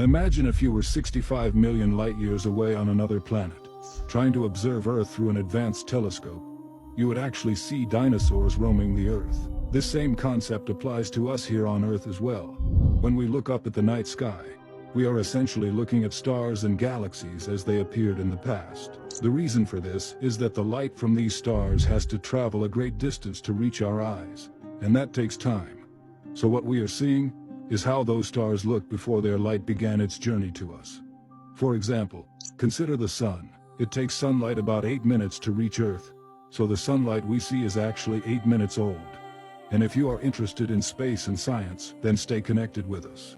Imagine if you were 65 million light years away on another planet, trying to observe Earth through an advanced telescope. You would actually see dinosaurs roaming the Earth. This same concept applies to us here on Earth as well. When we look up at the night sky, we are essentially looking at stars and galaxies as they appeared in the past. The reason for this is that the light from these stars has to travel a great distance to reach our eyes, and that takes time. So what we are seeing is how those stars looked before their light began its journey to us. For example, consider the sun. It takes sunlight about 8 minutes to reach Earth, so the sunlight we see is actually 8 minutes old. And if you are interested in space and science, then stay connected with us.